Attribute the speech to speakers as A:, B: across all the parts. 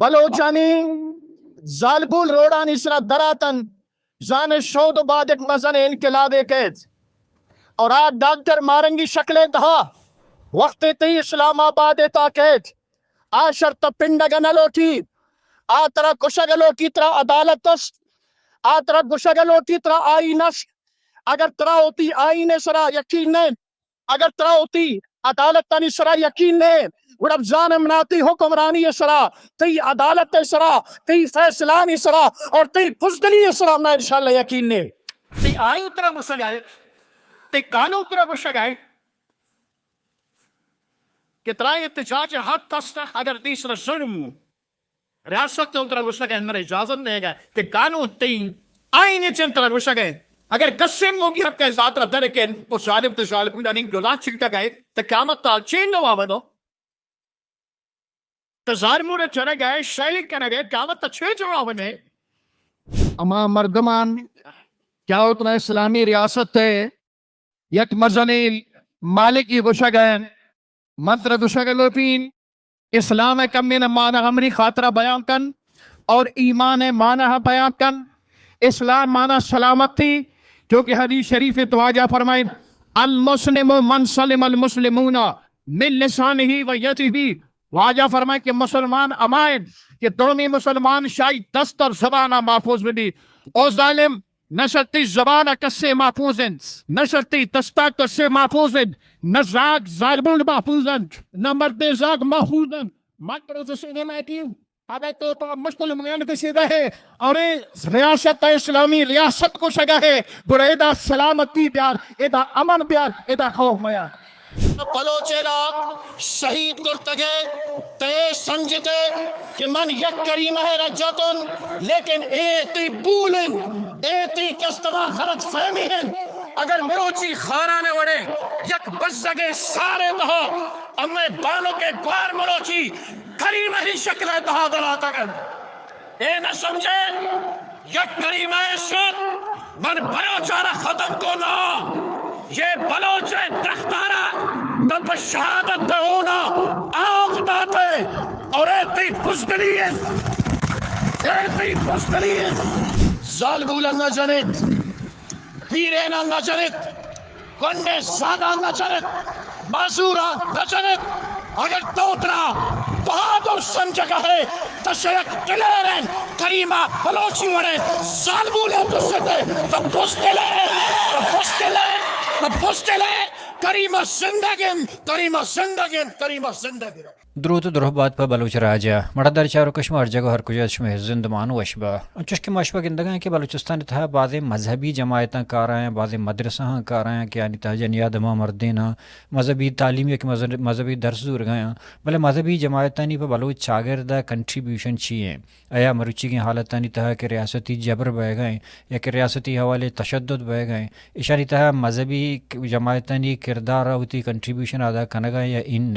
A: بلوچانی زالبول روڈانی سرا دراتن زان شود و بعد ایک مزن انقلاب ایک اور آج ڈاکٹر مارنگی شکلیں دہا وقت تی اسلام آباد تاکید آشر تا پنڈگنلوٹی آترا کشگلوٹی ترا عدالتس آترا کشگلوٹی ترا آئینس اگر ترا ہوتی آئین سرا یقین نے اگر ترا ہوتی عدالت تانی سرا یقین نے ورب جانم ناتی حکمرانی سرا تی عدالت سرا تی فیصلانی سرا اور تی فزدلی سرا میں انشاءاللہ یقین نے تی آئی اترا مسئلہ تی قانون اترا مسئلہ کہ ترائی احتجاج حق تستا اگر تیسرا ظلم ریاست اترا مسئلہ میرے اجازت دے گا کہ قانون تی آئین چنترا مسئلہ اگر قسم ہوگی حق کا ذات رہتا لیکن وہ ظالم تو ظالم دانی گلا چھکتا گئے تو قیامت تال چین نو آمدو تو ظالموں نے چلے گئے شیلنگ کرنے گئے قیامت تا چھے جو آمدے اما مردمان کیا اتنا اسلامی ریاست ہے یک مزنی مالکی گوشگین منتر گوشگلوپین اسلام کمین مانا ہمری خاطرہ بیان کن اور ایمان مانا بیان کن اسلام مانا سلامتی جو کہ حدیث شریف تواجہ فرمائیں المسلم من سلم المسلمون من لسانہی و یدہی واجہ فرمائیں کہ مسلمان امائن کہ دومی مسلمان شاید دستر زبانہ محفوظ بھی او ظالم نشرتی زبانہ کسے محفوظ ہیں نشرتی دستہ کسے محفوظ ہیں نزاق ظالمون محفوظ ہیں نمبر زاق محفوظ ہیں مکرو تسینے میں تیو ابے تو مشکل میان کسی رہے اور ریاست اسلامی ریاست کو شگا ہے برا ایدہ سلامتی بیار ایدہ امن بیار ایدہ خوف میار بلوچیرا شہید کرتگے تے سنجتے کہ من یک کریم ہے رجتن لیکن ایتی بولن ایتی کستما غلط فہمی ہیں اگر مروچی خارانے وڑے یک بزگے سارے دہو امیں بانوں کے گوار مروچی کریم ہی شکل ہے دہا دلاتا کر اے نہ سمجھے یک کریم ہے شد من بلوچارا ختم کو نا یہ بلوچ درختارا تب شہادت دہونا آگ داتے اور ایتی بزدلی ہے ایتی بزدلی ہے ظالمولا نہ جنت پیرینا نہ جنت کنڈے زادہ نہ جنت معذورہ نہ جنت اگر دوترا بہادر سمجھگا ہے تشیق دلیرین کریمہ بلوچی وڑے ظالمولا دستے فبستلے کریمہ زندگین کریمہ زندگین کریمہ زندگین
B: درود درہبات پہ بلوچ راجہ مردر چارو کشمار جگہ ہر کجا شمہ زندمان وشبہ چشکہ مشبہ گندگاں کہ بلوچستان تھا بعض مذہبی جماعتاں کارائیں بعض مدرسہ کارائیں کہ یعنی تہجن یادمہ مردینہ مذہبی تعلیمی کہ مذہبی درس دور گئیں بلے مذہبی جماعتانی پہ بلوچ چاگردہ کنٹریبیوشن چیئیں ایا مروچی کی حالتانی تہا کہ ریاستی جبر بہ گئیں یا کہ ریاستی حوالے تشدد بہ گئیں اشاری تہا مذہبی جماعتانی کردار ہوتی کنٹریبیوشن ادا کنگا یا ان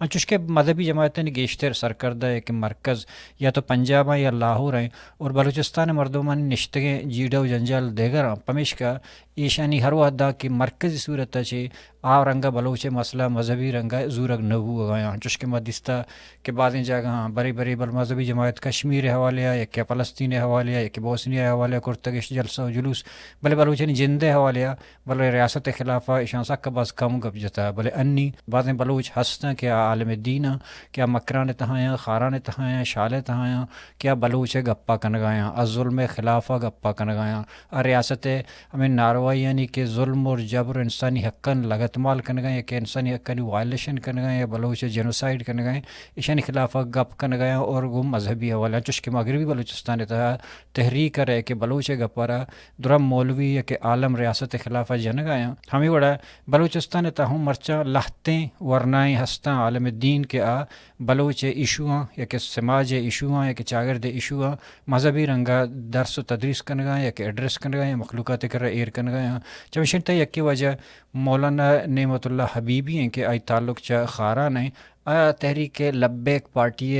B: چشکہ مذہبی جماعتیں گیشتر سرکردہ ہے کہ مرکز یا تو پنجاب یا لاہور ہیں اور بلوچستان مردمان نشتگیں جیڈا و جنجال دیگر پمیش کا ایشانی ہر وحدہ کی مرکزی صورت ہے آ رنگا بلوچ مسئلہ مذہبی رنگا زورگ نبو گیا چشکہ مدستہ کے بعدیں جگہ بری بری بل مذہبی جماعت کشمیر حوالے یا کہ فلسطین حوالے یا کہ بوسنیا حوالے کرتگش جلسہ و جلوس بلے بلوچنی جندے حوالے بلے ریاست خلافہ اشان سا کباز کم گپ جتا بلے انی بعدیں بلوچ ہستاں کیا عالم دینہ کیا مکران تہایاں خاران تہایاں شال تہایاں کیا بلوچ گپا کنگایاں الظلم خلافہ گپا کنگایاں ریاست ہمیں ناروائی یعنی کہ ظلم اور جبر انسانی حقاً لگتمال کنگائیں کہ انسانی حقانی وائلیشن کنگائیں یا بلوچ جنوسائڈ کنگائیں ایشانی خلافہ گپ کنگایاں اور وہ مذہبی حوالہ چشکہ مغربی بلوچستان تہا تحریک کرے کہ بلوچ گپارا درم مولوی یا کہ عالم ریاست خلافہ جنگایاں ہمیں وڑا بلوچستان تہوں مرچہ لہتیں ورنائیں ہستاں عالم دین کے آ بلوچ ایشوآں یا کہ سماج ایشوآں یا کہ چاگرد ایشوآں مذہبی رنگا درس و تدریس کنگاں یا کہ ایڈریس کنگاں یا مخلوقات کر ایر کنگاں چمشن تا یکی وجہ مولانا نعمت اللہ حبیبی ہیں کہ آئی تعلق چا خاران ہیں آیا Tehreek Labbaik party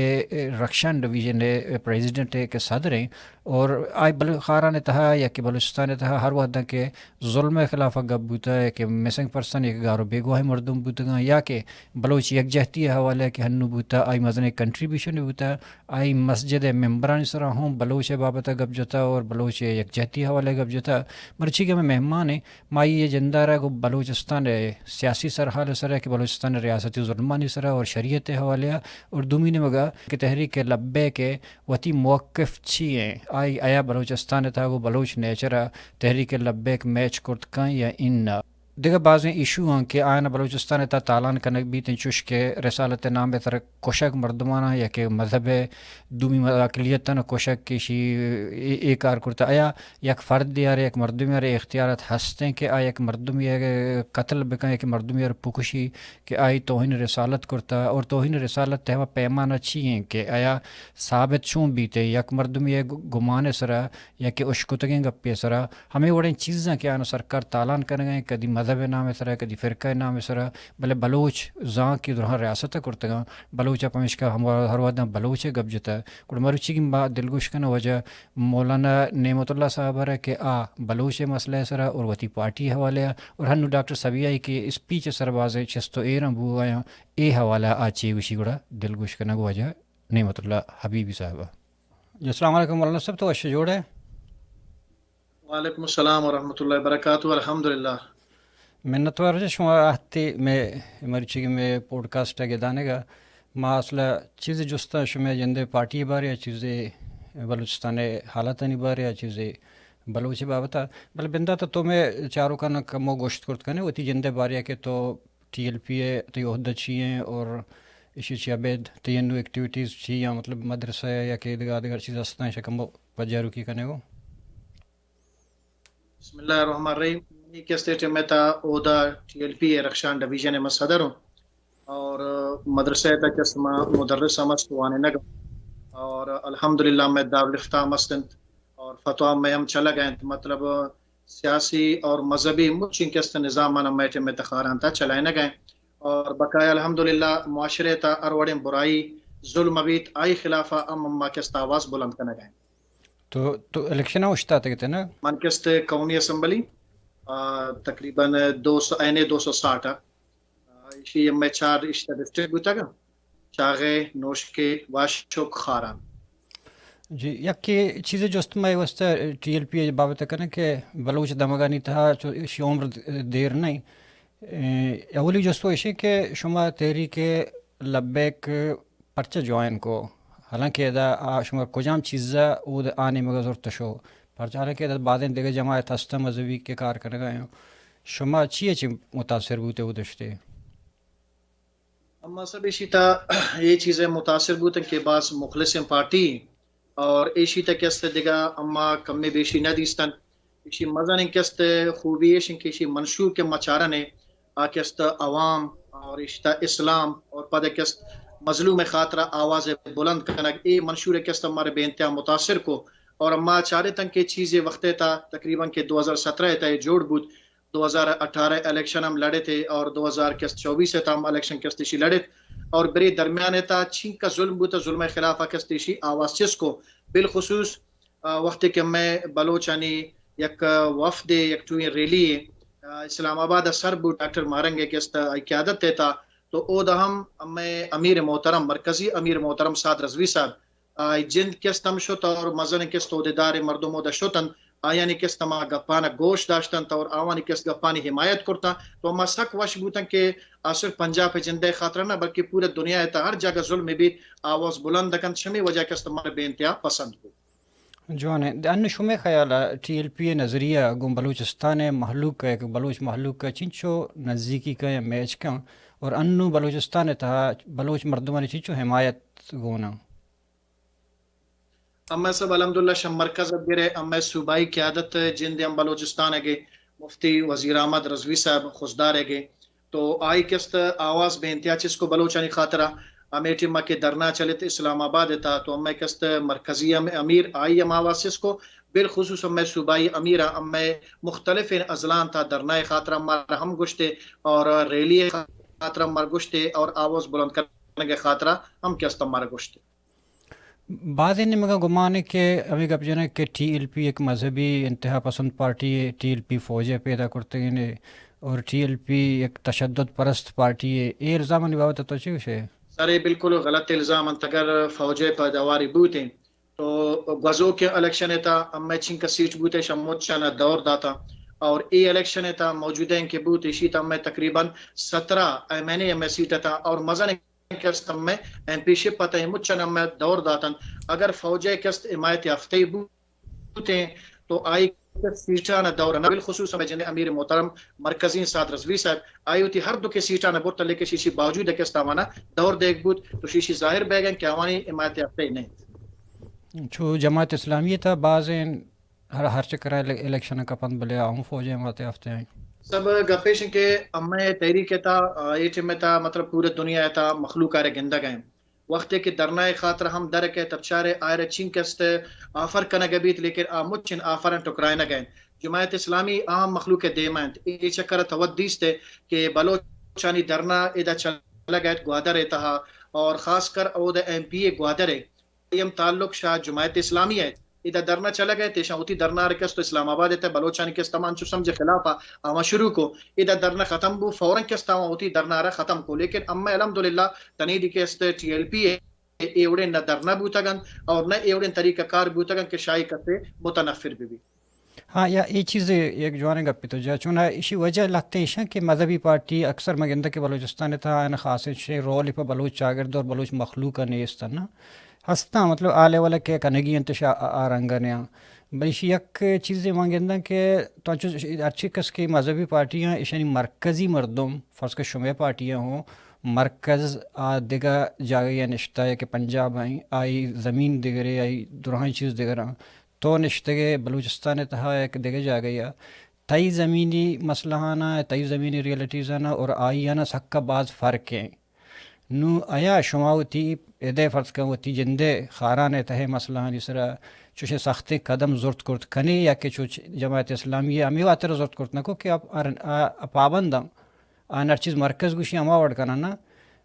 B: رکشان division president کے صدر ہیں اور آئی خارہ نے تہا یا کہ بلوچستان نے تہا ہر وحدہ کے ظلم خلاف گپ بوتا ہے کہ مسنگ پرسن ایک گارو بے گواہی مردم بوتا یا کہ بلوچ یکجہتی حوالے کہ ہنو بوتا آئی مزن کنٹریبیوشن بوتا آئی مسجد ممبران سرا ہوں بلوچ بابت گپ جتا اور بلوچ یکجہتی حوالے گپ جتا مرچی کے میں مہمان ہیں مائی یہ جندہ رہا کہ بلوچستان سیاسی سرحال سر ہے کہ بلوچستان ریاستی ظلمانی سرا اور شریعت حوالے اور دومی نے مگا کہ تحریک لبے کے وتی موقف چھی ہیں آئی آیا بلوچستان تھا وہ بلوچ نیچرا تحریک لبیک میچ کرت کن یا ان دیگر بعض ایشو ہیں کہ آئین بلوچستان تا تالان کنک بھی تنچوش کے رسالت نام تر کوشک مردمانہ یا کہ مذہب دومی اقلیتاً کوشک کی شی ایک کار کرتا آیا یک فرد دیار ایک مردمی اور اختیارات ہستیں کہ آیا ایک مردمی قتل بکن ایک مردمی اور پکشی کہ آئی توہین رسالت کرتا اور توہین رسالت تہوا پیمانہ چی ہیں کہ آیا ثابت چون بیتے یک مردمی گمان سرا یا کہ اشکتگیں گپی سرا ہمیں وڑیں چیزاں کہ آنا سرکار تالان کر گئے کدی مذہب نام سرا کدی فرقہ نام سرا بلے بلوچ زاں کی درہاں ریاست کرتگاں بلوچ پمش کا ہم ہر وعدہ بلوچ گپ جتا کڑ مروچی کی بات دلگوش کنا وجہ مولانا نعمت اللہ صاحب ہے کہ بلوچ مسئلہ سرا اور وتی پارٹی حوالے اور ہنو ڈاکٹر سبیائی کے اسپیچ سربازیں چستو ایرم بو آیا اے حوالہ آچی وشی گڑا دلگوش کنا وجہ نعمت اللہ حبیبی صاحبہ جی السلام علیکم مولانا صاحب تو اچھا جوڑ ہے
C: وعلیکم السلام ورحمۃ اللہ وبرکاتہ الحمدللہ
B: منت ورجہ شما آہتی میں مرچی میں پوڈ کاسٹ کے دانے گا ما اصلا چیز جستا شما جندے پارٹی بارے چیزیں بلوچستان حالتانی بارے چیزیں بلوچی بابتا بل بندہ تو تمہیں چاروں کا نہ کمو گوشت کرت کنے وتی جندے بارے کہ تو ٹی ایل پی اے تی عہدہ چیئیں اور اسی چی عبید تینو ایکٹیویٹیز چی یا مطلب مدرسہ یا کہ دیگر چیز ہستان شکمو پجارو کی کنے گو
C: بسم اللہ الرحمن الرحیم یہ کہتے میں تا عہدہ T L P Rakhshan division میں صدر ہوں اور مدرسہ تک اسما مدرس مستوانے نگا اور الحمدللہ میں دارالفتاح مستند اور فتوہ میں ہم چلا گئے مطلب سیاسی اور مذہبی مچن کست نظام میٹے میں تخاران تا چلائے نہ گئے اور بقایا الحمدللہ معاشرے تا اروڑیں برائی ظلم بیت آئی خلافہ امما کست آواز بلند کرنے گئے
B: تو الیکشن ہوشتا تھے نا
C: مانچسٹ قومی اسمبلی تقریباً 260 اسی میں 4 ڈسٹرکٹ بوتا گا چاغے نوشکے واشوک خاران
B: جی یک کہ چیزیں جو استماعی وسط ٹی ایل پی بابت کرنے کہ بلوچ دمگانی تھا اسی عمر دیر نہیں اولی جستو اسی کہ شما تحریک لبیک پرچہ جوائن کو حالانکہ دا شما کجام چیزا او آنے مگا ضرورت شو پرچہ حالانکہ دا بعدیں دیگر جماعت ہستا مذہبی کے کار کرنے گئے ہیں شما چیئے چی متاثر بوتے ہو دشتے
C: اما سب اسی تا یہ چیزیں متاثر بوتے کہ بعض مخلص پارٹی اور ایشی تا کست دیگا اما کمی بیشی ندیستن ایشی مزن کست خوبی ایشن کہ ایشی منشور کے مچارنے کست عوام اور اشتا اسلام اور پدہ کست مظلوم خاطرہ آواز بلند کنگ اے منشور کست ہمارے بے انتہا متاثر کو اور اما چارے تن کے چیزیں وقت تا تقریباً کہ 2017 تا جوڑ بود 2018 الیکشن ہم لڑے تھے اور 2024 تا ہم الیکشن کستشی لڑے اور بری درمیان تا چین کا ظلم بوتا ظلم خلافہ کستشی آواز چس کو بالخصوص وقت کہ میں بلوچانی یک وفد یک ٹوئی ریلی اسلام آباد سر بو ڈاکٹر مارنگے کست قیادت دیتا تو او دہم میں امیر محترم مرکزی امیر محترم سعد رضوی صاحب جن کستم شت اور مزن کست عہدیدار مردم دا شتن آیانی کست ما گپانا گوش داشتن اور آوانی کست گپانی حمایت کرتا تو ما سک وش بوتن کہ صرف پنجاب جندے خاطر نہ بلکہ پورے دنیا تا ہر جگہ ظلم بھی آواز بلند کن شمی وجہ کست ما بے انتہا پسند کو
B: جوانے ان شمی خیال ٹی ایل پی نظریہ گم بلوچستان محلوق کا ایک بلوچ محلوق کا چنچو نزدیکی کا یا میچ کا اور انو بلوچستان تھا بلوچ مردمانی چنچو حمایت گونا
C: اما سب الحمدللہ شم مرکز گرے اما صوبائی قیادت جن دے ہم بلوچستان ہے مفتی وزیر احمد رضوی صاحب خزدار ہے تو آئی کست آواز بے انتہا چس کو بلوچانی خاطرہ امیٹی ماں کے درنا چلے تھے اسلام آباد تھا تو اما کست مرکزی امیر آئی ام آواز چس کو بالخصوص اما صوبائی امیرہ اما مختلف ازلان تھا درنا خاطرہ مار ہم گشتے اور ریلی خاطرہ مار گشتے اور آواز بلند کر کے خاطرہ ہم کیا ہمارا گوشت
B: بعض ان میں گمان ہے کہ ابھی گپ جانا کہ ٹی ایل پی ایک مذہبی انتہا پسند پارٹی ہے، ٹی ایل پی فوجیں پیدا کرتے ہیں اور ٹی ایل پی ایک تشدد پرست پارٹی ہے، یہ الزام بابت تو چیز ہے
C: سر بالکل غلط الزام اگر فوجی پیداواری بوتیں تو گزو کے الیکشن تھا اما چین کا سیٹ بوتے شموت چانا دور داتا اور ای الیکشن تھا موجودہ ان کے بوت اسی تم میں تقریباً 17 میں نے ایم سیٹ تھا اور مزہ میں ایم پی شپ پتہ ہے مچن میں دور داتن اگر فوجی کست حمایت یافتہ بوتیں تو آئی سیٹان دور نہ بالخصوص میں جنہیں امیر محترم مرکزی سعد رضوی صاحب آئی ہوتی ہر دو کے سیٹان بوت لے کے شیشی باوجود ہے کہ استعمانا دور دیکھ بوت تو شیشی ظاہر بیگن کہ اوانی حمایت یافتہ نہیں
B: چھو جماعت اسلامی تھا بعض ہر چکر الیکشن کا پند بلے آؤں فوجیں حمایت یافتہ ہیں
C: سب گپیش کے اما تحریک تھا یہ میں تھا مطلب پورے دنیا تھا مخلوق آرے گندہ گئے وقت کے درنا خاطر ہم در کے تبچارے آئر چین کست آفر کنہ گبیت لیکن آمچن آفرن ٹکرائے نہ گئے جماعت اسلامی عام مخلوق دیمانت یہ چکر تودیستے کہ بلوچانی درنا ادھا چلا گئے گوادر رہتا اور خاص کر او دا ایم پی اے گوادر ہے یم تعلق شاہ جماعت اسلامی ہے ادھا درنا چلا گئے تیشا ہوتی درنا رکس تو اسلام آباد ہے بلوچانی کس تمام چو سمجھ خلاف آما شروع کو ادھا درنا ختم بو فوراں کس تمام ہوتی درنا رہا ختم کو لیکن اما الحمدللہ تنیدی کس ٹی ایل پی ہے ایوڑے نہ درنا بوتگن اور نہ ایوڑے طریقہ کار بوتگن کہ شاہی کتے متنفر بھی
B: ہاں یا یہ چیز ایک جوانے گپی تو جا چونہ اسی وجہ لگتے ہیں کہ مذہبی پارٹی اکثر مگندہ کے بلوچستان تھا ان خاص رول پہ بلوچ چاگرد اور بلوچ مخلوق کا نیستا نا ہستا مطلب آلے والا کہ کنگی انتشا آرنگنیا بلش یک چیز مانگندہ کہ تو اچھی کس کی مذہبی پارٹیاں اشانی مرکزی مردم فرض کے شمع پارٹیاں ہوں مرکز دیگا جاگیا نشتہ ہے کہ پنجاب آئی زمین دگرے آئی درہائی چیز دگرہ تو نشتگے بلوچستان تہا ایک دیگے جا گیا تئی زمینی مسئلہ آنا تئی زمینی ریئلٹیز آنا اور آئی آنا سک کا بعض فرق ہیں نو آیا شماوتی ادے فرض کا ہوتی جندے خاران تہے مسئلہ آنی سرا چوشے سخت قدم زورت کرت کھنے یا کہ چوچ جماعت اسلامی امی واتر زورت کرت نکو کہ پابندم آن ہر چیز مرکز گوشی اما وڑ کنا نا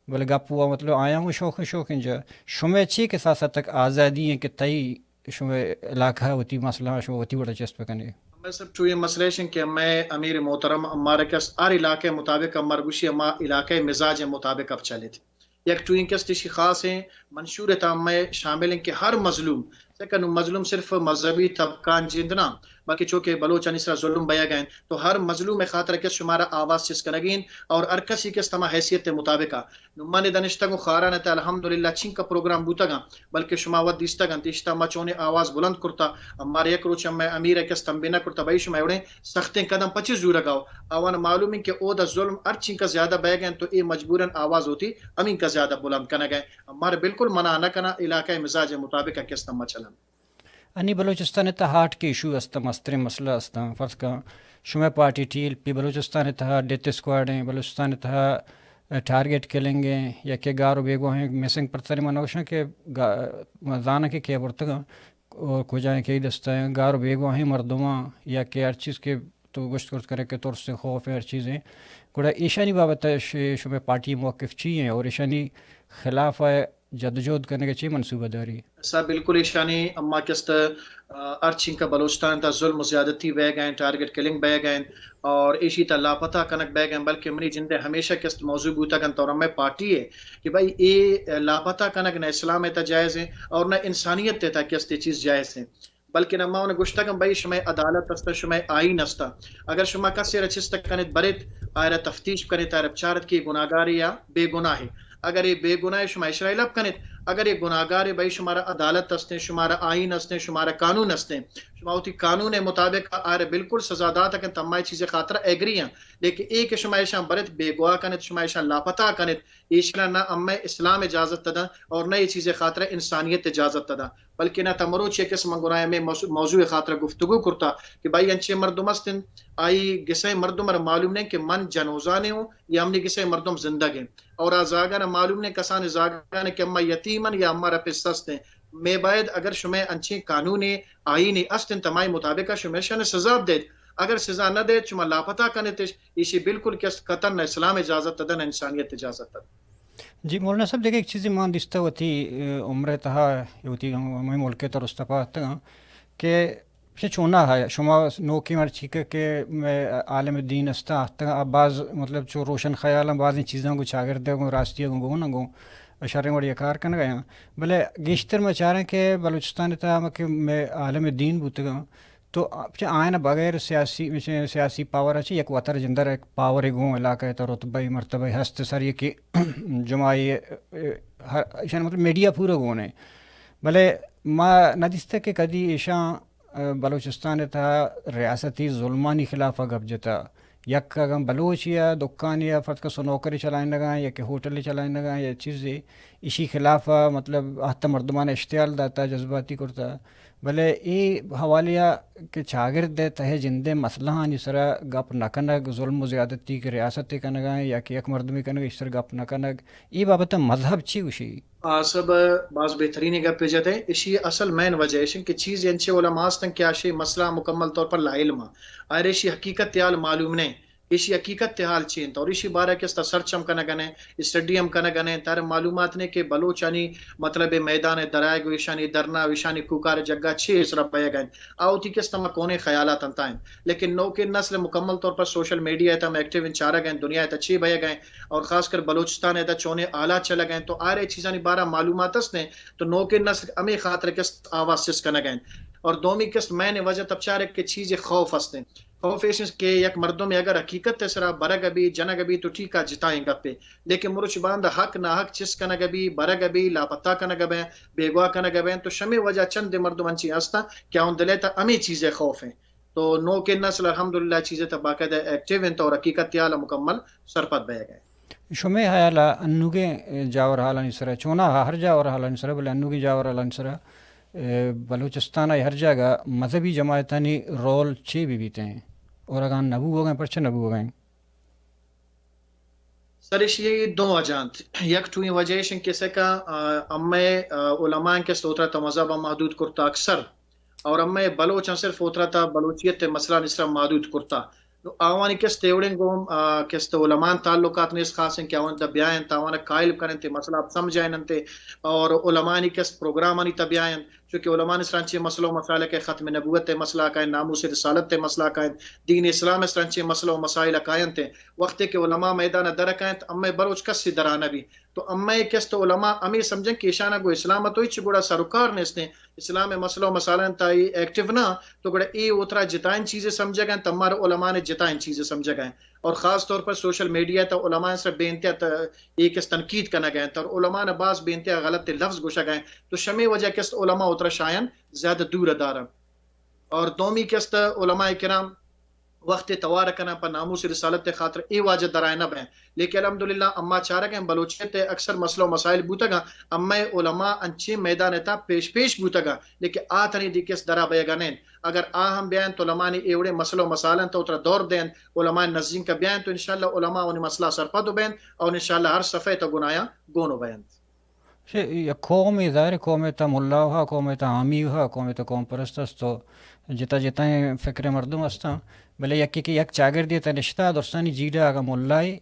B: بلے گپوا مطلب آیا ہوں شوق انجا شمع چی کے ساتھ تک آزادی ہیں کہ تئی شمع علاقہ ہوتی مسئلہ شمع ہوتی بڑا چسپ کنے
C: میں سب چوئی مسئلہ ہیں کہ میں امیر محترم ہمارے کس ہر علاقے مطابق ہمار گوشی اما علاقے مزاج مطابق اب چلے تھے یک ٹوئیں کس تیشی خاص ہیں منشور تام میں شامل ہیں کہ ہر مظلوم لیکن مظلوم صرف مذہبی طبقان جندنا بلکہ چونکہ بلوچانی سرا ظلم بیا گئے تو ہر مظلوم خاطر کس شمارا آواز چس کنگین اور ارکسی کس تما حیثیت مطابقہ نمان دانشتہ کو خاران تا الحمدللہ چین کا پروگرام بوتا گا بلکہ شماوت دیستا گا تیشتا ما چونے آواز بلند کرتا ہمارے ایک روچ میں امیر کس تنبینا کرتا بھائی شما اڑے سختیں قدم 25 زورا گاؤ آوان معلوم ہے کہ او دا ظلم ارچین کا زیادہ بہ گئے تو اے مجبوراً آواز ہوتی امین کا زیادہ بلند کنا گئے ہمارے بالکل منع نہ کنا علاقہ مزاج مطابق کس تما چلن
B: انی بلوچستان تا ہارٹ کے ایشو استا مستر مسئلہ استا فرض کا شمع party T L P Balochistan تا ڈیتھ اسکواڈ ہیں بلوچستان تا ٹارگیٹ کلنگ ہیں یا کہ گارو بیگو ہیں میسنگ پر تری منوشن کہ زانا کے کیا برتگا اور کجائیں کئی دستا ہیں گارو بیگو ہیں مردماں یا کہ ہر چیز کے تو گشت کرت کرے کہ طور سے خوف ہے ہر چیزیں گوڑا ایشانی بابت شمع پارٹی موقف چاہیے اور ایشانی خلاف جدوجہد کرنے کے چاہیے منصوبہ داری
C: سر بالکل ایشانی اما کست ارچین کا بلوچستان تا ظلم و زیادتی بہ گئے ٹارگٹ کلنگ بہ گئے اور ایشی تا لاپتہ کنک بہ گئے بلکہ منی جندے ہمیشہ کست موضوع بوتا گن تو میں پارٹی ہے کہ بھائی اے لاپتہ کنک نہ اسلام تا جائز ہے اور نہ انسانیت تا کست چیز جائز ہے بلکہ نما انہیں گشتہ کم بھائی شمع عدالت استا شمع آئین استا اگر شمع کسی رچستا کنت برت آئرہ تفتیش کنت آئرہ بچارت کی گناہگاری یا بے گناہ ہے اگر یہ بے گناہ شمع اسرائیل اب کنت اگر یہ گناہگار ہے بھائی شمارا عدالت استے شمارا آئین استے شمارا قانون استے شماوتی قانون مطابق آئے بالکل سزادات ہے کہ تمام چیزیں خاطر ایگری ہیں لیکن ایک شمائشاں برت بے گواہ کنت شمائشاں لاپتہ کنت ایشنا نہ امی اسلام اجازت تدا اور نہ یہ چیزیں خاطر انسانیت اجازت تدا بلکہ نہ تمرو چھ قسم گناہ میں موضوع خاطر گفتگو کرتا کہ بھائی انچے مردم استن آئی گسے مردم اور معلوم نہیں کہ من جنوزانے ہوں یا ہم نے گسے مردم زندگی اور آزاگا نہ معلوم نہیں کسان زاگا نے کہ اما یتیمن یا اما رپستست ہیں میں باید اگر شمع انچے قانون آئین استن تمائی مطابقہ شمع شاہ نے سزا دے اگر سزا نہ دے شمع لاپتہ کنے تش اسی بالکل کس قطن نہ اسلام اجازت تدا نہ انسانیت اجازت تدا
B: جی مولانا صاحب دیکھیں ایک چیزی مان دستا ہوتی عمر تہا ہوتی ہمیں ملک تر استفا کہ سے چونا ہے شما نوکی مرچی کہ میں عالم دین استا اب بعض مطلب چو روشن خیال بعض چیزوں کو شاگرد گوں راستی گوں نہ گوں شرم اور یکار کن گیا بھلے گیشتر میں چاہ رہے ہیں کہ بلوچستان تھا کہ میں عالم دین بوتگا تو آئین بغیر سیاسی پاور اچھی یک وطر جندر ایک پاور گوں علاقہ تا رتبہ مرتبہ ہست سر یہ کہ جماعی مطلب میڈیا پورا گوں نے بھلے ما ندیستا کہ کدی ایشاں بلوچستان تھا ریاستی ظلمانی خلاف گپ جتا یک اگم بلوچ یا دکان یا فرد کا سو نوکری چلائیں لگا یا کہ ہوٹل چلائیں لگا یا چیزیں اسی خلاف مطلب آتا مردمان اشتعال داتا جذباتی کرتا بھلے ای حوالیہ کہ شاگرد تہ جندے مسئلہ ہانی سرا گپ نکنگ ظلم و زیادتی کہ ریاست کنگا یا کہ یک مردمی کنگ اس طرح گپ نکنگ ای بابت مذہب چی وشی
C: سب بعض بہترین گپ پہ جاتے ہیں اسی اصل مین وجہ ہے کہ چیز انچے علماء تن کیا شی مسئلہ مکمل طور پر لا علم اور اسی حقیقت تیال معلوم نہیں اسی حقیقت تیال چین اور اسی بارہ کے سرچ ہم کنا گنے اسٹڈی ہم کنا گنے تار معلومات نے کہ بلوچانی مطلب میدان درائے گو وشانی درنا وشانی کوکار جگہ چھ اسرا پہ گئے آؤتی کس تم کونے خیالات انتائیں لیکن نو کے نسل مکمل طور پر سوشل میڈیا ہے تم ایکٹیو ان چارہ گئے دنیا ہے اچھی بہ گئے اور خاص کر بلوچستان ہے تا چونے آلات چلا گئے تو آ رہے چیزانی بارہ معلومات اس نے تو نو کے نسل امی خاطر کس آواز سس کنا گئے اور دومی کس میں نے وجہ تب چارے کہ چیز خوف ہستے خوف اس کے یک مردوں میں اگر حقیقت تسرا برگ ابھی جنگ ابھی تو ٹھیک ہے جتائیں گا پہ لیکن مرچ باندھ حق نہ حق چس کنگ ابھی برگ ابھی لاپتہ کنگ ابیں بیگوا کنگ ابیں تو شمی وجہ چند مردوں منچی ہستا کیا ان دلے تا امی چیزیں خوف ہیں تو نو کے نسل الحمدللہ چیزیں تا باقاعدہ ایکٹیو ہیں تو حقیقت تیال مکمل سرپت بہ گئے
B: شمی حیالا انوگے جاور حالانی سرا چونا ہر جاور حالانی سرا بلے انوگی جاور حالانی سرا بلوچستان ہر جگہ مذہبی جماعتانی رول چی بھی بیتے ہیں اور اگر نبو ہو گئے پرچہ نبو ہو گئے
C: سرش یہ دو وجہاں یک ٹوئی وجہ شن کیسے کا امی علماء کے سوترا تا مذہب محدود کرتا اکثر اور امی بلوچ صرف اترا تا بلوچیت مسئلہ نسرا محدود کرتا آوانی کس تیوڑیں گوم کس علماء تعلقات نیس خاص ہیں کہ آوان دبیائیں تاوانا قائل کریں تے مسئلہ آپ سمجھائیں انتے اور علماء کس پروگرامانی تبیائیں چونکہ علماء اسرانچے مسئلہ و مسائل کے ختم نبوت تے مسئلہ قائن ناموس رسالت تے مسئلہ قائن دین اسلام اسرانچے مسئلہ و مسائل قائن تے وقت کہ علماء میدان درکائیں امی بروچ کس سی درانا بھی تو امی کس تو علماء امی سمجھیں کہ اشانہ گو اسلامت ہوئی چھ گوڑا سرکار نیستے اسلام مسئلہ و مسائل تائی ایکٹیو نہ تو گوڑا ای اترا جتائیں چیزیں سمجھے گئیں تمہارے علماء نے جتائیں چیزیں سمجھے گئیں اور خاص طور پر سوشل میڈیا تا علماء سے بے انتہا ایک اس تنقید کرنا گئے اور علماء نے بعض بے انتہا غلط لفظ گوشا گئے تو شمی وجہ کس علماء اترا شائن زیادہ دور دارا اور دومی کس علماء کرام وقت توار کنا پر ناموس رسالت خاطر ای واجہ درائے نہ بہیں لیکن الحمدللہ اما چارہ گئے بلوچیت اکثر مسئلہ و مسائل بوتا گا اما علماء انچے میدان تا پیش بوتا گا لیکن آتنی دی کس درہ بے گا نین اگر آہم بیان تو علماء نے ایوڑے مسئلہ و مسائلن تو اترا دور دین علماء نزدین کا بیان تو انشاءاللہ علماء انہیں مسئلہ سرپدو بین اور انشاءاللہ ہر صفحے تا گنایا گونو بیان
B: قومی ظاہر قوم تا ملا ہوا قوم تا عامی ہوا قوم تا قوم پرست است تو جتا فکر مردم استا بلے یکی کہ یک چاگردی تا نشتہ درستانی جیڈا اگا ملائی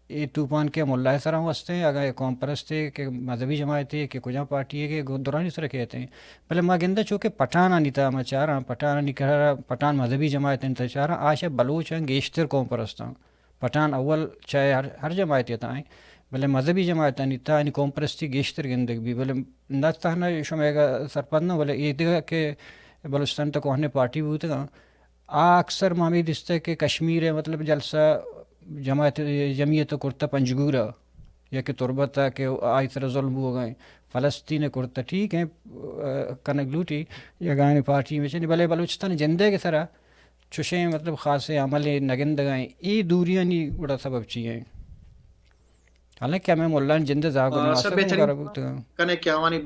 B: ای توپان کے ملائی سرہ واسطے ہیں اگر قوم پرست ہے کہ مذہبی جماعت ہے کہ کجا پارٹی ہے کہ دورانی سرہ کہتے ہیں بلے ما گندہ چونکہ پٹھان آنی تا ما چاہ رہا پٹھان آنی کہہ رہا پٹھان مذہبی جماعت انتا چاہ رہا آشا بلوچ ہیں گیشتر قوم پرستان پٹھان اول چاہے ہر جماعت یہ تائیں بلے مذہبی جماعت آنی تا آنی قوم پرستی گیشتر گندگ بھی بلے ناستانا شمع گا سرپدنا بلے یہ دیگا کہ بلوچستان تا کوہنے پارٹی بھی ہوتا گا اکثر مامی دستے کہ کشمیر ہے مطلب جلسہ جمعیت کرتا پنجگورا یا کہ تربتا کہ آئی طرح ظلم ہو گئے فلسطین کرتا ٹھیک ہے کنک لوٹی یا گانے پارٹی میں چلی بلے بلوچستان جندے کے طرح چوشیں مطلب خاص عمل نگند گائیں ای دوریاں نہیں بڑا سبب چاہیے حالانکہ ہمیں مولان جندے زاگو
C: کنے کہ آوانی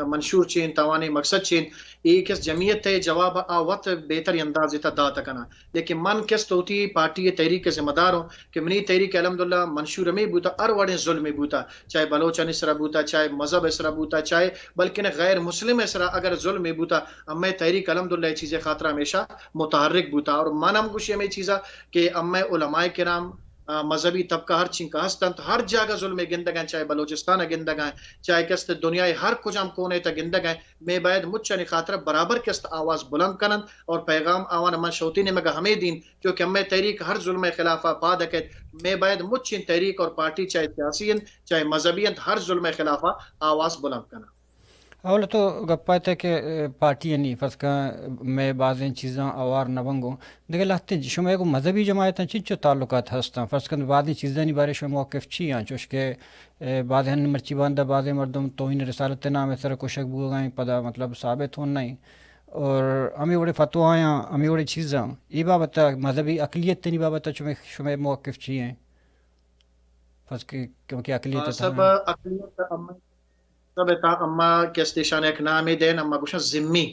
C: منشور چین تاوانی مقصد چین ایک اس جمعیت ہے جواب آوات بہتر انداز تا داتا کنا لیکن من کس توتی پارٹی تحریک کے ذمہ دار ہوں کہ منی تحریک الحمدللہ منشور میں بوتا اروڑے ظلم بوتا چاہے بلوچان اسرا بوتا چاہے مذہب اسرا بوتا چاہے بلکہ غیر مسلم اسرا اگر ظلم بوتا امی تحریک الحمدللہ چیزیں خاطر ہمیشہ متحرک بوتا اور من ہم کچھ ہمیں چیزا کہ امی علماء کرام مذہبی طبقہ ہر چین کا ہستن ہر جگہ ظلم گندگان چاہے بلوچستان گندگان چاہے کست دنیا ہر کجام کونے تا گندگان میں باید مچنی خاطر برابر کست آواز بلند کنن اور پیغام آوان من شوتی نے مگا ہمیں دین کیونکہ ہمیں تحریک ہر ظلم خلافہ پا دکت میں باید مچن تحریک اور پارٹی چاہے سیاسی چاہے مذہبی ہر ظلم خلافہ آواز بلند کنن.
B: اول تو گپا تھا کہ پارٹی نہیں فرض کا میں بعض چیزاں اوار نہ بنگوں دیکھے لگتے شمع کو مذہبی جماعت چنچو تعلقات ہستاں فرض کر بعض چیزیں نہیں بارے شو موقف چی ہیں چوش کہ بعض مرچی باندھا بعض مردم توہین رسالت نام سر کوشک بو گئیں پدا مطلب ثابت ہون نہیں اور ہمیں بڑے فتویاں ہمیں بڑے چیزاں یہ بابت مذہبی اقلیت تنی بابت شمع موقف چی ہیں فرض کہ کیونکہ اقلیت
C: سب اقلیت سب تا اما کس دیشان ایک نام دین اما گوشن ذمی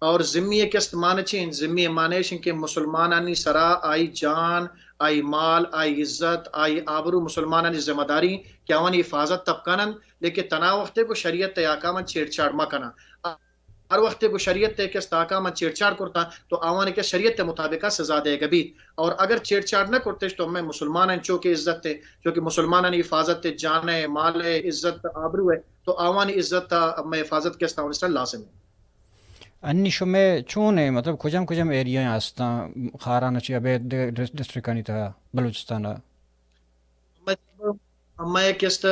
C: اور ذمی کس معنی چین ذمی معنی شن کہ مسلمانانی سرا آئی جان آئی مال آئی عزت آئی آبرو مسلمانانی ذمہ داری کیا وانی حفاظت تب کنن لیکن تنا وقت کو شریعت احکام چھیڑ چھاڑ ما کنا ہر وقت کو شریعت کے احکام چھیڑ چھاڑ کرتا تو آوان کے شریعت کے مطابق سزا دے گبی اور اگر چھیڑ چھاڑ نہ کرتے تو ہمیں مسلمان چو کے عزت ہے جو کہ مسلمانوں کی حفاظت جان ہے مال ہے عزت آبرو ہے تو آوان عزت ہمیں حفاظت کے استعمال لازم ہے.
B: انی شمع چون ہے مطلب کجم کجم ایریا ہستاں خاران چی ابے ڈسٹرکانی تھا بلوچستان
C: ہمیں کس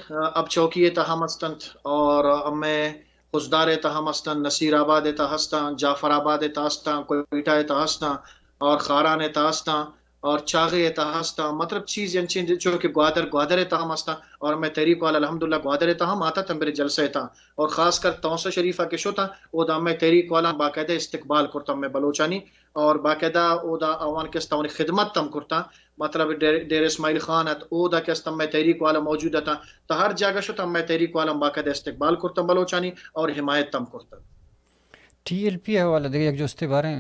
C: اب چوکی تہم ہستند اور ہمیں حزدار تہم ہستند نصیر آباد تا ہستاں جعفر آباد تا ہستاں کوئٹہ تا ہستاں اور خاران تا ہستاں اور چاغے تا ہستاں مطلب چیز جو کہ گوادر تہم ہستاں اور میں تحریک والا الحمدللہ گوادر تہم آتا تھا میرے جلسے تھا اور خاص کر توسہ شریفہ کے شو تھا وہ دا میں تحریک والا باقاعدہ استقبال کرتا میں بلوچانی اور باقاعدہ او دا اوان کے استعمال خدمت تم کرتا مطلب دیر اسماعیل خان او دا کے استعمال میں تحریک والا موجود تھا تو ہر جگہ شو تھا میں تحریک والا باقاعدہ استقبال کرتا بلوچانی اور حمایت تم کرتا.
B: ٹی ایل پی حوالہ دیکھیں ایک جو اس بارے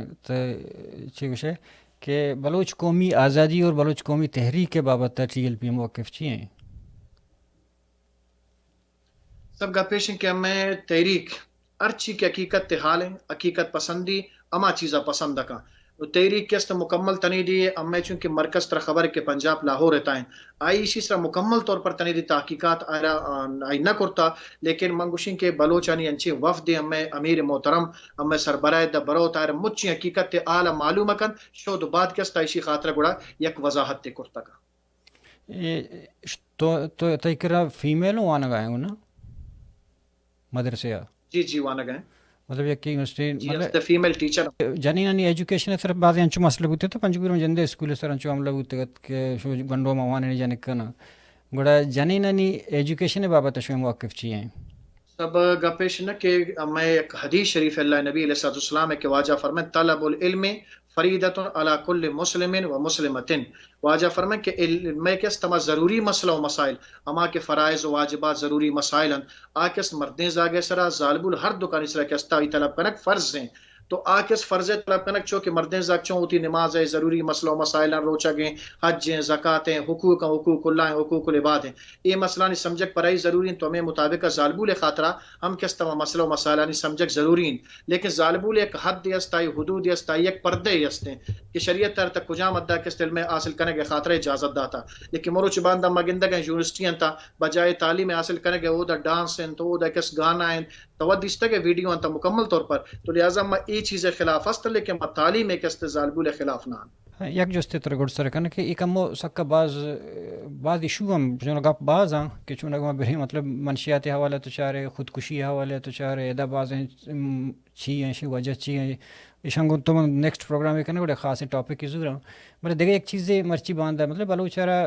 B: چیز ہے کہ بلوچ قومی آزادی اور بلوچ قومی تحریک کے بابت ٹی ایل پی موقف چی ہیں
C: سب کا پیشن کہ ہمیں تحریک ہر چیز کی حقیقت حال ہے حقیقت پسندی اما چیزا پسند کا تحریک کے است مکمل تنی دی ہمیں چونکہ مرکز تر خبر کے پنجاب لاہور رہتا ہے آئی اسی طرح مکمل طور پر تنی دی تحقیقات آئی نہ کرتا لیکن منگوشن کے بلوچانی انچی وفد ہمیں امیر محترم ہمیں سربراہ دا برو تائر مچی حقیقت اعلی معلوم کن شود بعد کے است ایشی خاطر گڑا یک وضاحت تے کرتا کا
B: تو تیکرہ فیمیل ہوں آنا گئے ہوں نا مدرسے
C: جی وانا گئے
B: مطلب یک یونیورسٹی
C: مطلب فیمیل ٹیچر
B: جنینانی ایجوکیشن صرف بعض انچو مسئلہ ہوتے تو پنجگور میں جندے اسکول سر انچو عملہ ہوتے کہ شو گنڈو موانے نہیں جانے کنا گوڑا جنینانی ایجوکیشن بابت شو موقف چی ہیں
C: سب گپیش نہ کہ میں ایک حدیث شریف اللہ نبی علیہ السلام کے واجہ فرمائے طلب العلم فریدۃ علی کل مسلم و مسلمۃ واجہ فرمائے کہ علم کے استعمال ضروری مسئلہ و مسائل اما کے فرائض و واجبات ضروری مسائل آکس مردیں زاگے سرا ظالب ہر دکان سرا کے استاوی طلب کنک فرض ہیں تو آکس فرض طلب کنک چو کہ مردیں زاگ چوں ہوتی نماز ہے ضروری مسئلہ و مسائل روچا گئیں حج ہیں زکوٰۃ ہیں حقوق اللہ ہیں حقوق العباد ہیں یہ مسئلہ نہیں سمجھک پرائی ضروری ہیں تو ہمیں مطابق ظالبول خاطرہ ہم کس طرح مسئلہ و مسائلہ نہیں سمجھک ضروری ہیں لیکن ظالبول ایک حد یستائی حدود یستائی ایک پردے یستیں کہ شریعت تر تک کجا مدہ کس علم حاصل کرنے کے خاطر اجازت داتا لیکن مرو چباندہ مگندگیں یونیورسٹیاں تا بجائے تعلیم حاصل کرنے کے وہ دا ڈانس ہیں تو وہ دا کس گانا ہیں تو دیشتا کہ ویڈیو انتا مکمل طور پر تو لہذا میں ای چیز خلاف است لیکن میں تعلیم ایک استظالبول خلاف نہ
B: یک جو استے تر گوڑ سر کنا کہ ایک ہمو سکا بعض ایشو ہم چونکہ گپ بعض ہاں کہ چونکہ بری مطلب منشیات حوالہ تو چارے خودکشی حوالہ تو چارے ادا بعض چھی ہیں وجہ چھی ہیں اشانگو تو نیکسٹ پروگرام ہے کرنا بڑے خاص ٹاپک کی ضرور بڑے دیکھے ایک چیز مرچی باندھا مطلب بلوچارا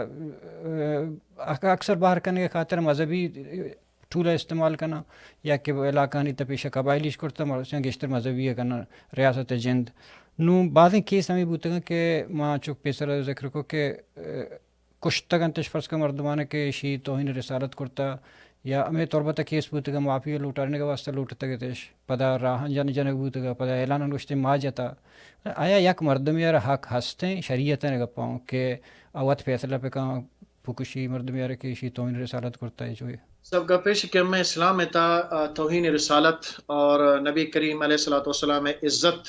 B: اکثر باہر کرنے کے خاطر مذہبی ٹھولا استعمال کرنا یا کہ علاقہ نہیں تپیشہ قبائلیش کرتا مرسیاں گشتر مذہبی ہے کرنا ریاست جند نو بعضیں کیس ہمیں بوتے ہیں کہ ماں چک پیسر ذکر کو کہ کشتگن تشفرس کا مردمانہ کے شی توہین رسالت کرتا یا ہمیں طوربتہ کیس بوتے گا معافی لوٹانے کا واسطہ لوٹتا گا تیش پدا راہن جانے جانے بوتے گا پدا اعلان گوشتے ماں جاتا آیا یک مردم یار حق ہستیں شریعت نے گپاؤں کہ اوت فیصلہ پہ کہاں پکشی مردم یار کے شی توہین رسالت کرتا ہے جو ہے
C: سب کا پیش کہ میں اسلام تا توہین رسالت اور نبی کریم علیہ الصلوۃ والسلام عزت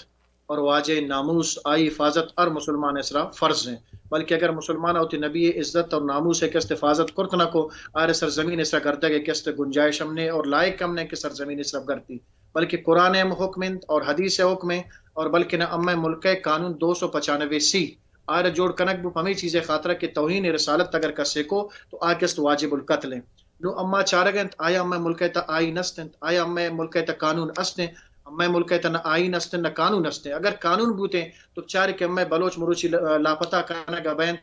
C: اور واجہ ناموس آئی حفاظت اور مسلمان اسرا فرض ہیں بلکہ اگر مسلمان ہوتی نبی عزت اور ناموس ہے کس حفاظت کرت نہ کو آر سرزمین اسرا کرتا کہ کس گنجائش ہم نے اور لائق ہم نے کہ سرزمین اسرا کرتی بلکہ قرآن حکم اور حدیث حکم اور بلکہ نہ ام ملک قانون 295 آر جوڑ کنک بو ہمیں چیزیں خاطرہ کہ توہین رسالت اگر کسے کو تو آکست واجب القتل ہے نو اما چارگنت آیا ام ملک تا آئی نستن آیا ام ملک تا قانون اسنے اما ملک تا نہ آئین اسنے نہ قانون اسنے اگر قانون بوتے تو چار کہ اما بلوچ مروچی لاپتہ کرنا گبین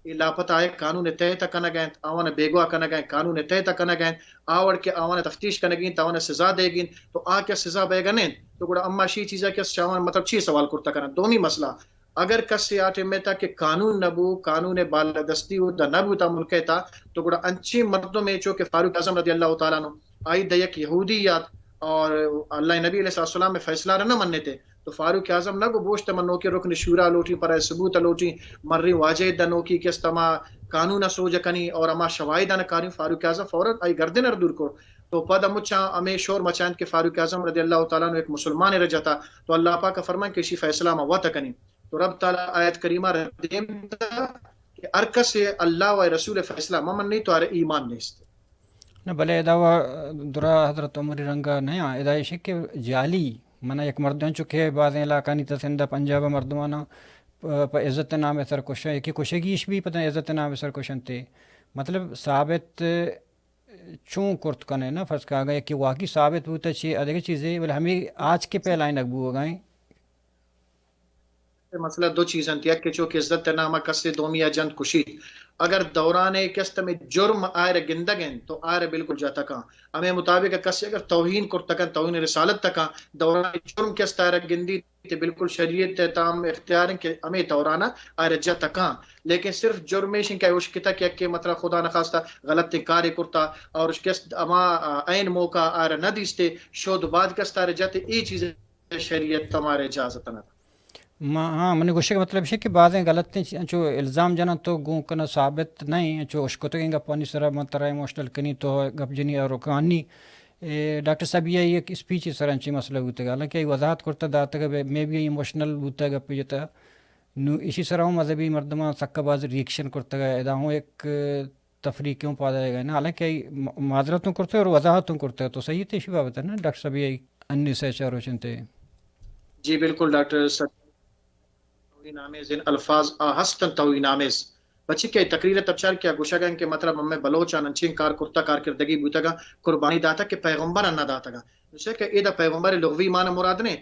C: یہ لاپتہ آئے قانون تہ تک نہ گئیں آوان بیگوا کرنا گئیں قانون تہ تک نہ گئیں آوڑ کے آوان تفتیش کرنے گئیں تاوان سزا دے گئیں تو آ کے سزا بے گنیں تو گوڑا اما شی چیزیں کہ شاوان مطلب چی سوال کرتا کرنا دومی مسئلہ اگر کسی آٹے میں تا کہ قانون نبو قانون بالادستی ہو دا نبو تا ملک تا تو گوڑا انچی مردوں میں چو کہ فاروق اعظم رضی اللہ تعالیٰ عنہ آئی دا یک یہودیات اور اللہ نبی علیہ السلام میں فیصلہ نہ مننے تھے تو فاروق اعظم نہ کو بوشت منو کے رکن شورا لوٹی پر ثبوت لوٹی مرری واجہ دنو کی کہ استما قانون سوج کنی اور اما شواہد نہ کاری فاروق اعظم فوراً آئی گردن اردور کو تو پد مچا ہمیں شور مچائن کے فاروق اعظم رضی اللہ تعالیٰ عنہ ایک مسلمان رجتا تو اللہ پاک کا فرمان کہ اسی فیصلہ ما وت کنی تو رب تعالیٰ آیت کریمہ ردیم تا کہ ارکس اللہ و رسول فیصلہ ممن نہیں تو ارے ایمان نہیں است
B: نہ بھلے اداوا درا حضرت عمر رنگا نیا ادائش کہ جعلی منع یک مردوں چکے بعض علاقہ نہیں تسندہ پنجاب مردمانہ عزت نام سر کوشن کہ کوشگیش بھی پتہ عزت نام سر کوشن تے مطلب ثابت چوں کرت کنے نا فرض کہا گیا کہ واقعی ثابت ہوتا چیئے ادھے چیزیں بل ہمیں آج کے پہلائیں نقبو ہو گئیں
C: مسئلہ دو چیزیں تھی کہ چونکہ عزت نامہ کسے دومی جند کشی اگر دوران کست میں جرم آئر گندگن تو آئر بالکل جاتا کہاں ہمیں مطابق کسے اگر توہین کرتکن توہین رسالت تکا دوران جرم کست آئر گندی تے بالکل شریعت تام اختیار کہ ہمیں دورانہ آئر جاتا کہاں لیکن صرف جرمیشن کا اشکتا کہ مطلب خدا نخواستہ غلط کاری کرتا اور اس کست اما این موقع آئر نہ دیستے شود بعد کست آئر جاتے ای چیزیں شریعت تمہارے اجازت نہ
B: ہاں من نے گوشے کا مطلب ہے کہ بعضیں غلط جو الزام جنا تو گوں کنا ثابت نہیں جو اشکتو گیں گا پانی سرا منترا ایموشنل کنی تو گپ جنی اور رکانی ڈاکٹر صاحب یہ ایک اسپیچ سر انچی مسئلہ ہوتا ہے حالانکہ وضاحت کرتا داتا کہ میں بھی ایموشنل ہوتا ہے گپ جتا نو اسی طرح ہوں مذہبی مردمہ سکا باز ریئیکشن کرتا گیا ادا ہوں ایک تفریح کیوں پا جائے گا نا حالانکہ معذرتوں کرتے اور وضاحتوں کرتے ہے تو صحیح تھی اسی بابت ہے نا ڈاکٹر صاحب یہ انی سے چاروچن تھے
C: جی بالکل ڈاکٹر صاحب توہین آمیز ان الفاظ آہستن توہین آمیز بچی کے تقریر تبچار کیا گوشا گا کہ مطلب ہمیں بلوچان انچین کار کرتا کارکردگی بوتا گا قربانی داتا کہ پیغمبر انہ داتا گا جسے کہ ایدہ پیغمبر لغوی معنی مراد نے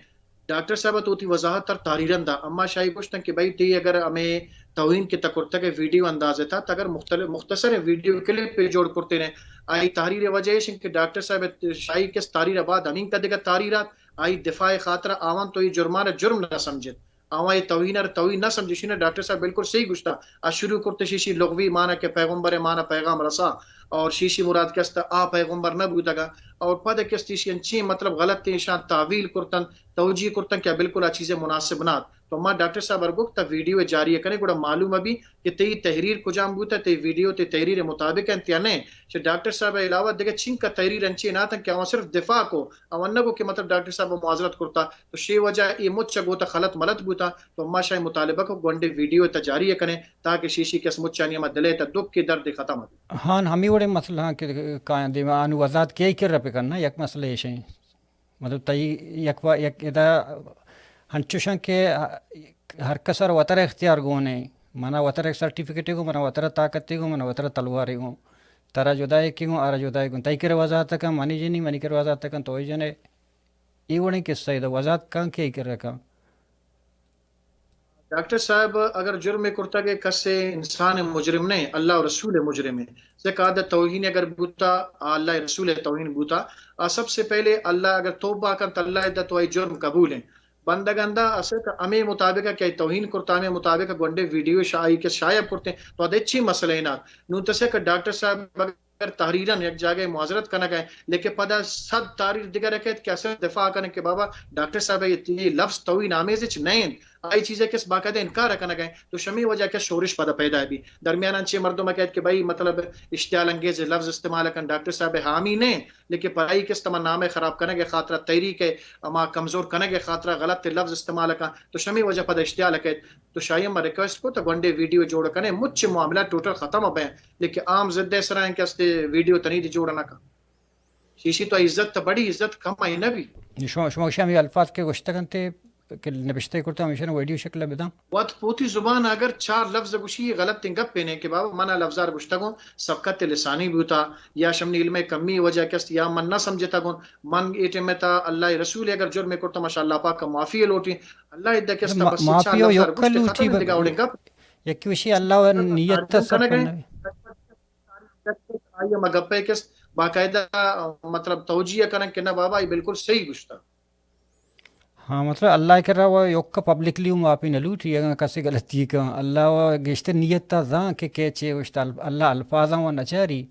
C: ڈاکٹر صاحب تو تی وضاحت تر تحریرن دا اما شاہی پوچھتن کہ بھائی تی اگر ہمیں توہین کی تکرتا کے ویڈیو اندازے تھا تو اگر مختصر ویڈیو کلپ پہ جوڑ کرتے ہیں آئی تحریر وجہ ہے کہ ڈاکٹر صاحب شاہی کس تحریر بعد امین کا دیگر تحریرات آئی دفاع خاطرہ آوان تو یہ جرمانہ جرم نہ سمجھت آوائی توہین اور توہین نہ سمجھشی نے ڈاکٹر صاحب بالکل صحیح گشتا آج شروع کرتے شیشی لغوی معنی کے پیغمبر معنی پیغام رسا اور شیشی مراد کستا آ پیغمبر نہ بوتا گا اور پدہ کستی شی انچی مطلب غلط تیشان تعویل کرتن توجیہ کرتن کیا بالکل آ چیزیں مناسب نات تو ما ڈاکٹر صاحب ارگوک تا ویڈیو جاری کرنے گوڑا معلوم ابھی کہ تی تحریر کو جام بوتا تی ویڈیو تی تحریر مطابق انتیا نہیں کہ ڈاکٹر صاحب علاوہ دیکھے چین کا تحریر انچی نہ تھا کہ وہ صرف دفاع کو اونہ کو کہ مطلب ڈاکٹر صاحب معذرت کرتا تو شی وجہ یہ مچ گوتا خلط ملت بوتا تو ما شاہ مطالبہ کو گونڈے ویڈیو تجاری کریں تاکہ شیشی کے مچانی ما دلے تا دکھ کی درد ختم ہو
B: ہاں ہمیں بڑے مسئلہ کہ کائیں دیوان وضاحت کیا ہی کر رہے کرنا یک مسئلہ یہ شاہیں مطلب تی یک ادا ہنچوشن کے ہر کسر وطر اختیار گونے منا وطر سرٹیفکیٹ گو منا وطر طاقت گو منا وطر تلوار گو ترا جدائے کی گو آرا جدائے گو تائی کر وضاحت کا منی جنی منی کر وضاحت کا تو ہی جنے ای وڑیں قصہ ہے وضاحت کہاں کیا ہی کر رکھا
C: ڈاکٹر صاحب اگر جرم کرتا کہ کسے انسان مجرم نہیں اللہ و رسول مجرم ہے سے کہا توہین اگر بوتا اللہ رسول توہین بوتا سب سے پہلے اللہ اگر توبہ کن اللہ دا تو ای جرم قبول ہے بندگندہ اصل کا ہمیں مطابق کہ توہین کرتا ہمیں مطابق گونڈے ویڈیو شاہی کے شائع کرتے ہیں تو ادھے اچھی مسئلہ ہے نا نون تسے کہ ڈاکٹر صاحب اگر تحریرن یک جاگے معذرت کرنا گئے لیکن پدا صد تحریر دیگر رکھے کہ اصل دفاع کرنے کہ بابا ڈاکٹر صاحب یہ لفظ توہین آمیز نہیں آئی چیزیں کس باقاعدہ انکار کرنا گئے تو شمی وجہ کے شورش پدا پیدا ہے بھی درمیان چھ مردوں میں کہتے کہ بھائی مطلب اشتعال انگیز لفظ استعمال کر ڈاکٹر صاحب حامی نے لیکن پڑھائی کس طرح نام خراب کرنے کے خاطرہ تحریک اما کمزور کرنے کے خاطرہ غلط لفظ استعمال کر تو شمی وجہ پدا اشتعال کہ تو شاہی میں ریکویسٹ کو تو گنڈے ویڈیو جوڑ کرنے مجھ معاملہ ٹوٹل ختم ہو گئے لیکن عام ضد سرائیں کہ اس ویڈیو تنید جوڑنا کا شیشی تو عزت تو بڑی عزت کم آئی نہ بھی
B: شما شامی الفاظ کے گشتگن تے کہ نبشتے کرتا ہمیشہ ویڈیو شکل بداں
C: وقت پوتی زبان اگر 4 لفظ گوشی غلط تنگپ پینے کہ بابا منا لفظار گشتگوں سبقت لسانی بھی ہوتا یا شمنی علم کمی وجہ کس یا من نہ سمجھتا گون من ایٹے میں تا اللہ رسول اگر جرم کرتا ماشاءاللہ پاک کا معافی لوٹی اللہ ادھا کس تا بس 4 لفظار گشت ختم دگا اڑیں گپ
B: یکی وشی اللہ نیت تا سب کرنا
C: آئیے مگپے کس باقاعدہ مطلب توجیہ کریں کہ نہ بابا یہ بالکل صحیح گشتا
B: ہاں مطلب اللہ کر رہا وہ یوکا پبلکلی معافی نہ لوٹی اگر کسی غلطی کا اللہ وہ گشتے نیت تا زاں کہ کیچے وشتا اللہ الفاظاں وہ نچاری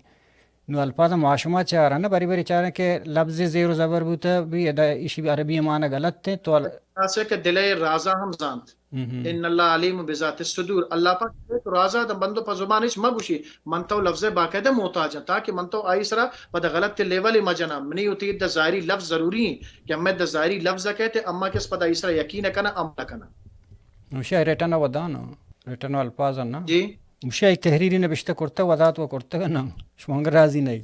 B: نو الفاظاں معاشمہ چاہ رہا نا باری باری چاہ رہا کہ لفظ زیر و زبر بوتا بھی ادا اسی بھی عربی معنی غلط تھے تو
C: ایسے کہ دلے رازہ ہم زانت ان اللہ علیم بذات الصدور اللہ پاک تو رازہ دا بندو پا زبان اس مگوشی منتو لفظ باقاعدہ محتاج ہیں تاکہ منتو آئی سرا پا غلط لیولی مجنا منی ہوتی دا ظاہری لفظ ضروری ہیں کہ ہمیں دا ظاہری لفظ کہتے اما کس پا دا اس طرح یقین کنا عمل کنا
B: مشاہ ریٹنا ودانا ریٹنا الفاظ نا
C: جی
B: مشاہ تحریری نبشتہ کرتا وضاحت وہ کرتا ہے نا شمانگر راضی نہیں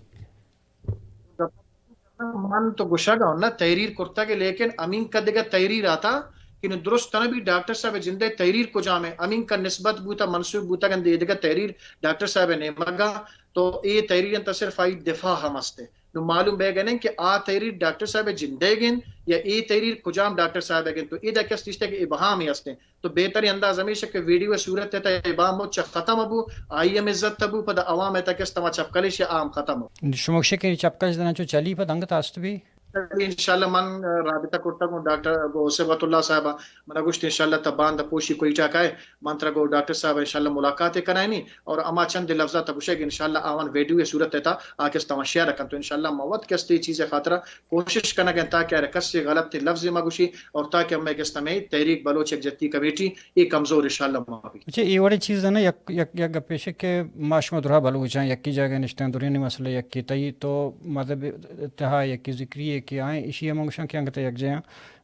C: من تو گشا گا نا تحریر کرتا کہ لیکن امین کا دیگا تحریر آتا کہ درست نہ بھی ڈاکٹر صاحب زندہ تحریر کو جامع امین کا نسبت بوتا منصوب بوتا کہ دیگا تحریر ڈاکٹر صاحب نے مگا تو یہ تحریر انتا صرف آئی دفاع ہم ہستے نو معلوم بے گنے کہ آ تحریر ڈاکٹر صاحب زندہ گن یا ای تحریر کجام ڈاکٹر صاحب گن تو ای دا کس رشتے کے ابہام ہی ہستے تو بہتری انداز ہمیشہ کہ ویڈیو صورت تا ابہام ہو چا ختم ابو آئی ایم عزت تبو پدا عوام تا کس تما چپکلش یا عام ختم ہو
B: شموکشے کے چپکلش دنا چو چلی پا دنگ تاست بھی
C: انشاءاللہ من رابطہ کرتا ہوں ڈاکٹر گو صبت اللہ صاحبہ منا گوشت انشاءاللہ تبان دا پوشی کوئی ٹاکائے منترہ گو ڈاکٹر صاحب انشاءاللہ ملاقاتیں کرائنی اور اما چند لفظہ تبوشے گی انشاءاللہ آوان ویڈیو صورت تا آکس تماشیہ رکھن تو انشاءاللہ موت کستی چیزیں خاطرہ کوشش کرنا گئن تاکہ رکس سے غلط لفظ مگوشی اور تاکہ ہمیں کس تمہیں تحریک بلوچ ایک جتی کمیٹی یہ کمزور انشاءاللہ معافی
B: اچھا یہ وڑی چیز ہے نا یک گپیشے کہ معاشمہ درہ بلوچاں یکی جگہ نشتیں درینی مسئلہ یکی تئی تو مذہب اتحا یکی ذکری ہے کہ آئیں اسی امنگشاں کی انگتے یک جائیں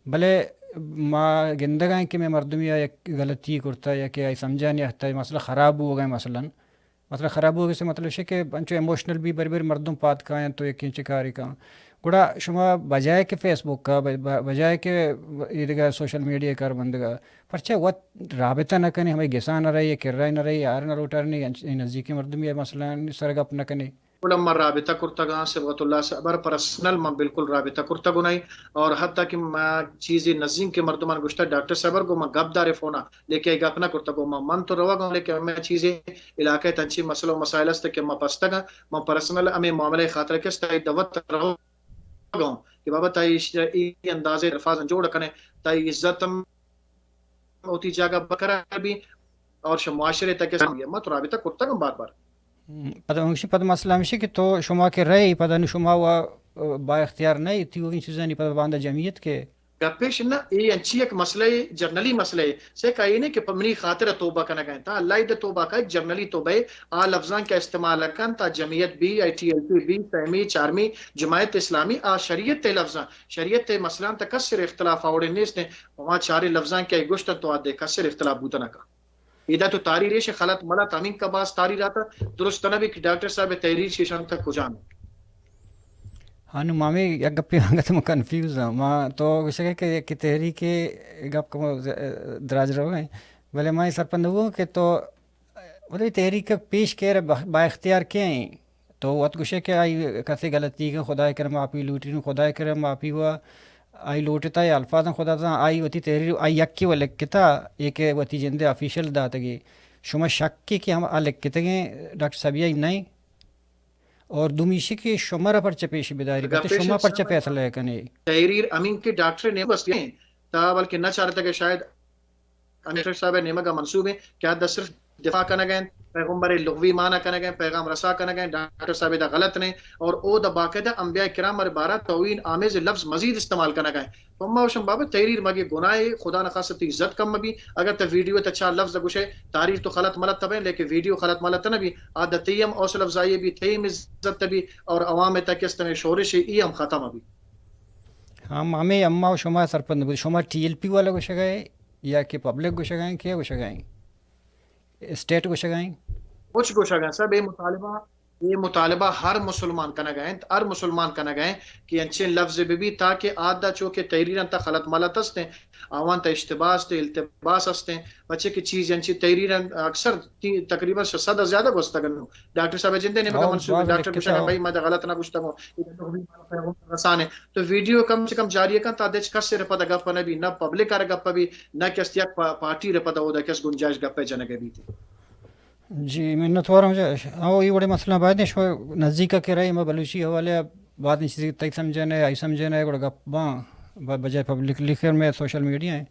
B: بلے ما گندگائیں کہ میں مردمی یا یک غلطی کرتا یا کہ آئی سمجھا نہیں آتا مسئلہ خراب ہو گئے مثلا خراب ہو گئے سے مطلب ہے کہ انچو ایموشنل بھی بری بری مردم پات کا ہیں تو یک انچ کاری کا گوڑا شما بجائے کہ فیس بک کا بجائے کہ یہ سوشل میڈیا کر بندگا پرچہ وقت رابطہ نہ کرنے ہمیں گسا نہ رہی کرائے نہ رہی یار نہ روٹر نہیں نزدیکی مردم یا مثلا سرگپ نہ کرنے
C: من رابطہ کرتا گا صبغت اللہ سے ابر پرسنل من بالکل رابطہ کرتا گو نہیں اور حتیٰ کہ میں چیزی نظیم کے مردمان گوشتا ڈاکٹر صبر کو میں گپ دار فونا لیکن ایک اپنا کرتا گو من تو روا گا لیکن میں چیزیں علاقہ تنچی مسئلہ و مسائل است کہ میں پستا گا میں پرسنل ہمیں معاملہ خاطر کس تائی دوت روا گا کہ بابا تائی انداز الفاظ جوڑ کنے تائی عزت ہوتی جاگہ بکرہ بھی اور معاشرے تک میں تو رابطہ کرتا گا بار بار
B: پتہ مسئلہ ہمیشہ کہ تو شما کے رہے پتہ نہیں شما و با اختیار نہیں تھی وہ چیزیں نہیں پتہ باندھا جمعیت کے
C: گپیش نا یہ انچی ایک مسئلہ جرنلی مسئلہ ہے سے کہا نہیں کہ پمنی خاطر توبہ کرنا گئے تھا اللہ دے توبہ کا ایک جرنلی توبہ ہے آ لفظاں کا استعمال کن تا جمعیت بھی آئی ٹی ایل پی بھی سہمی چارمی جماعت اسلامی آ شریعت تے لفظاں شریعت تے مسئلہ تا کسر اختلاف آوڑے نیس نے وہاں چارے لفظاں کے گوشت تو آدھے کسر اختلاف بوتنا کا ایدہ تو تاری ریش خلط ملا تامین کا باس تاری رہتا درست نہ بھی کہ ڈاکٹر صاحب تحریر شیشان تک کو جانے
B: ہاں نو مامی یک گپی آنگا تو میں کنفیوز ہوں ماں تو گوشتا کہ تحریر کے گپ کو دراج رہو گئے بلے ماں سرپند ہوں کہ تو بلے تحریر کا پیش کہہ رہے با اختیار کیا ہیں تو وقت گوشے کہ آئی کسی غلطی کا خدا کرم آپی لوٹی نو خدا کرم آپی ہوا آئی لوٹتا ہے الفاظاں خدا تا آئی وتی تحریر آئی یکی و لکتا ایک وتی جندے آفیشل داتا گی شما شک کی کہ ہم لکتا گئے ڈاکٹر صاحب یہ نہیں اور دومیشی کی شما را پرچہ پیشی بداری بات شما پرچہ فیصلہ ہے کنے
C: تحریر امین کے ڈاکٹر نے بس گئے تا بلکہ نہ چاہتا کہ شاید ڈاکٹر صاحب نے مگا منصوب ہے کیا دا صرف دفاع کرنا گئے پیغمبر لغوی معنی کرنے گئے پیغام رسا کرنے گئے ڈاکٹر صاحب دا غلط نے اور او دا باقاعدہ انبیاء کرام مر بارہ توہین آمیز لفظ مزید استعمال کرنے گئے تو اما وشم بابا تحریر مگی گناہ خدا نخواست عزت کم بھی اگر تو ویڈیو تے اچھا لفظ گوشے تحریر تو غلط ملت تبیں لیکن ویڈیو غلط ملت نہ بھی عادتیم اوس لفظ آئیے بھی تیم عزت بھی اور عوام تک اس میں شورش ای ہم ختم بھی
B: ہم ہمیں اما و شما سرپند بود شما ٹی ایل پی والا گوشہ گئے یا کہ پبلک گوشہ گئیں کیا گوشہ گئیں اسٹیٹ گوشہ گئیں
C: کچھ گوشہ گئے سب یہ مطالبہ ہر مسلمان کنا گئے ہر مسلمان کنا گئے کہ انچے لفظ بھی تاکہ آدھا چوکے تحریر انتا خلط ملت ہستے آوان تا اشتباس تے التباس ہستے بچے کی چیز انچی تحریر اکثر تقریبا 100 زیادہ گوستا گنو ڈاکٹر صاحب جندے نے مگا منصوب ڈاکٹر گوشہ گئے بھائی میں غلط نہ گوشتا گو رسانے تو ویڈیو کم سے کم جاری کن تا دیچ کس سے رپا دا گپا نبی نہ پبلک آر گپا بھی نہ کس یک پارٹی رپا دا ہو دا کس گنجائش گپے جنگے بھی تھی
B: جی میں نہ تھوڑا مجھے یہ بڑے مسئلہ بعد شو نزدیک کے رہی میں بلوچی حوالے بعد نہیں چیزیں تک سمجھنے آئی سمجھنے گوڑا گپاں بجائے پبلک لکھر میں سوشل میڈیا ہیں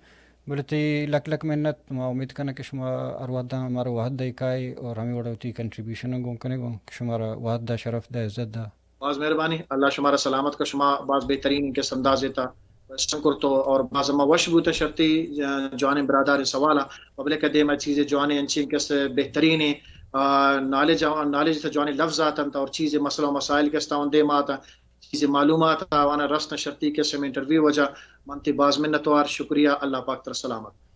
B: بولے تی لک لک محنت ما امید کرنا کہ شما اروادا ہمارا واحد دائی اور ہمیں بڑا ہوتی کنٹریبیوشن گوں کنے گوں کہ شمارا واحد دا شرف دا عزت دا
C: باز مہربانی اللہ شمارا سلامت کا شما باز بہترین کے انداز دیتا شکر تو اور باز ما وشبوت شرطی جوان برادر سوالا پبلک دے میں چیزیں جوان انچی کے بہترین نالج تا جوان لفظات اور چیزیں مسئلہ و مسائل کے استاون دے ماتا چیزیں معلومات وانا رسن شرطی کے سے انٹرویو وجہ منتی باز منتوار شکریہ اللہ پاک تر سلامت